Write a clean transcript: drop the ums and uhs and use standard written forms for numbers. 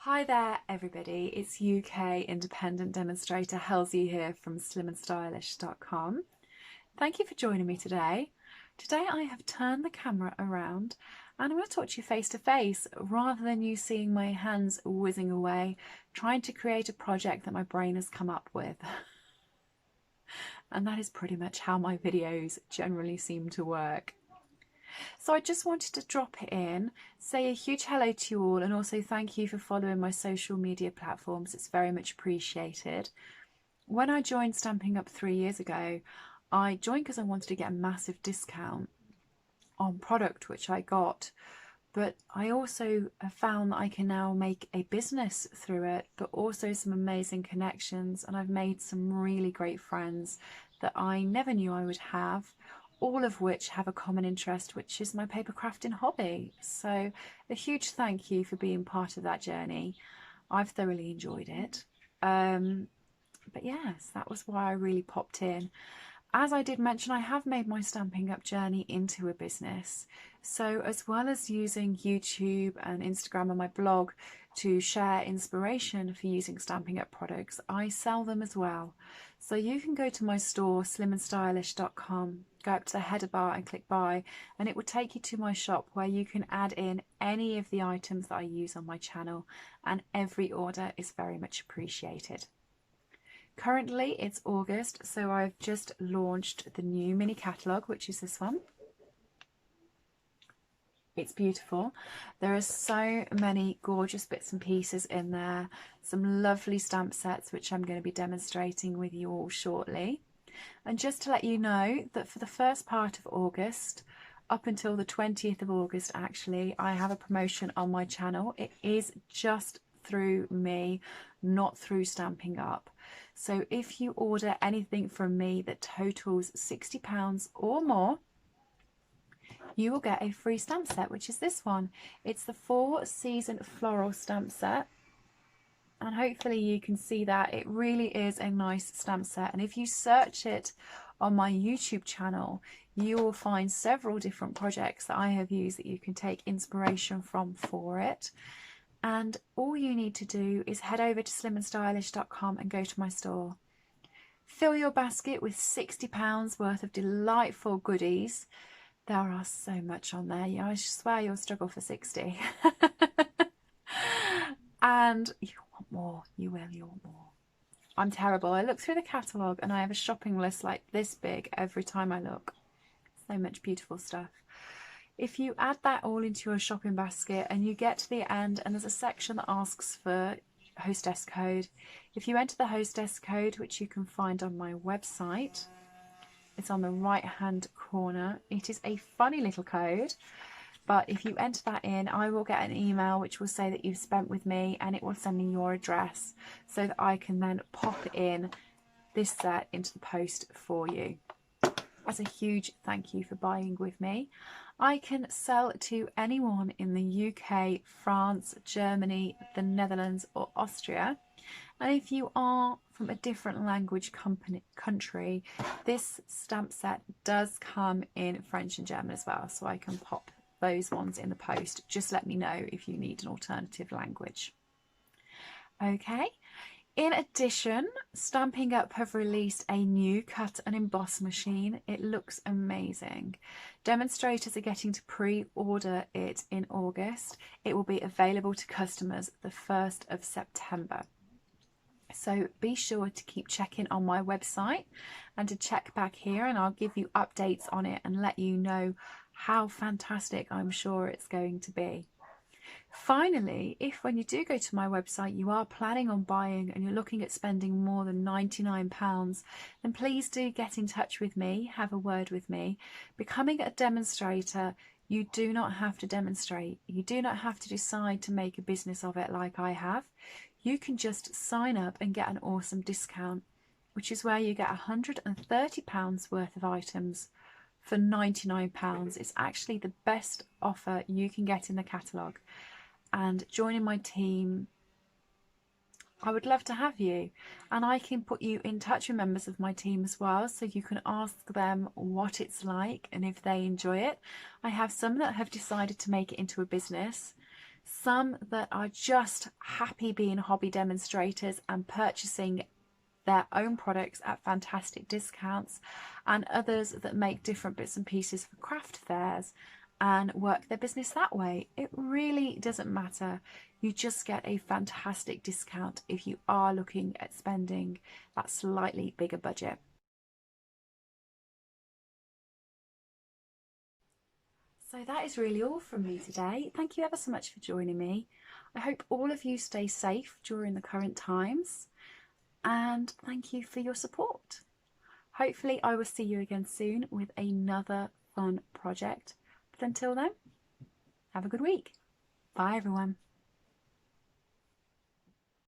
Hi there everybody, it's UK independent demonstrator Helzie here from slimandstylish.com. Thank you for joining me today. Today I have turned the camera around and I'm going to talk to you face to face rather than you seeing my hands whizzing away trying to create a project that my brain has come up with. And that is pretty much how my videos generally seem to work. So I just wanted to drop it in, say a huge hello to you all, and also thank you for following my social media platforms. It's very much appreciated. When I joined Stampin' Up 3 years ago, I joined because I wanted to get a massive discount on product, which I got. But I also have found that I can now make a business through it, but also some amazing connections. And I've made some really great friends that I never knew I would have, all of which have a common interest, which is my paper crafting hobby. So a huge thank you for being part of that journey. I've thoroughly enjoyed it. But yes, that was why I really popped in. As I did mention, I have made my Stampin' Up journey into a business. So as well as using YouTube and Instagram and my blog to share inspiration for using Stampin' Up products, I sell them as well. So you can go to my store, slimandstylish.com, go up to the header bar and click buy, and it will take you to my shop where you can add in any of the items that I use on my channel, and every order is very much appreciated. Currently it's August, so I've just launched the new mini catalogue, which is this one. It's beautiful. There are so many gorgeous bits and pieces in there, some lovely stamp sets which I'm going to be demonstrating with you all shortly. And just to let you know that for the first part of August, up until the 20th of August actually, I have a promotion on my channel. It is just through me, not through Stampin' Up. So if you order anything from me that totals £60 or more, you will get a free stamp set, which is this one. It's the 4-season floral stamp set. And hopefully you can see that it really is a nice stamp set. And if you search it on my YouTube channel, you will find several different projects that I have used that you can take inspiration from for it. And all you need to do is head over to slimandstylish.com and go to my store. Fill your basket with £60 worth of delightful goodies. There are so much on there. Yeah, I swear you'll struggle for 60. And you want more. You want more. I'm terrible. I look through the catalogue and I have a shopping list like this big every time I look. So much beautiful stuff. If you add that all into your shopping basket and you get to the end and there's a section that asks for hostess code, if you enter the hostess code, which you can find on my website, it's on the right hand corner. It is a funny little code, but if you enter that in, I will get an email which will say that you've spent with me, and it will send me your address so that I can then pop in this set into the post for you. As a huge thank you for buying with me. I can sell to anyone in the UK, France, Germany, the Netherlands or Austria. And if you are from a different language country, this stamp set does come in French and German as well. So I can pop those ones in the post. Just let me know if you need an alternative language. Okay. In addition, Stampin' Up have released a new cut and emboss machine. It looks amazing. Demonstrators are getting to pre-order it in August. It will be available to customers the 1st of September. So be sure to keep checking on my website and to check back here, and I'll give you updates on it and let you know how fantastic I'm sure it's going to be. Finally, if when you do go to my website you are planning on buying and you're looking at spending more than £99, then please do get in touch with me, have a word with me. Becoming a demonstrator, you do not have to demonstrate. You do not have to decide to make a business of it like I have. You can just sign up and get an awesome discount, which is where you get £130 worth of items for £99. It's actually the best offer you can get in the catalogue. And joining my team, I would love to have you, and I can put you in touch with members of my team as well, so you can ask them what it's like and if they enjoy it. I have some that have decided to make it into a business, some that are just happy being hobby demonstrators and purchasing their own products at fantastic discounts, and others that make different bits and pieces for craft fairs and work their business that way. It really doesn't matter. You just get a fantastic discount if you are looking at spending that slightly bigger budget. So that is really all from me today. Thank you ever so much for joining me. I hope all of you stay safe during the current times, and thank you for your support. Hopefully I will see you again soon with another fun project. But until then, have a good week. Bye everyone.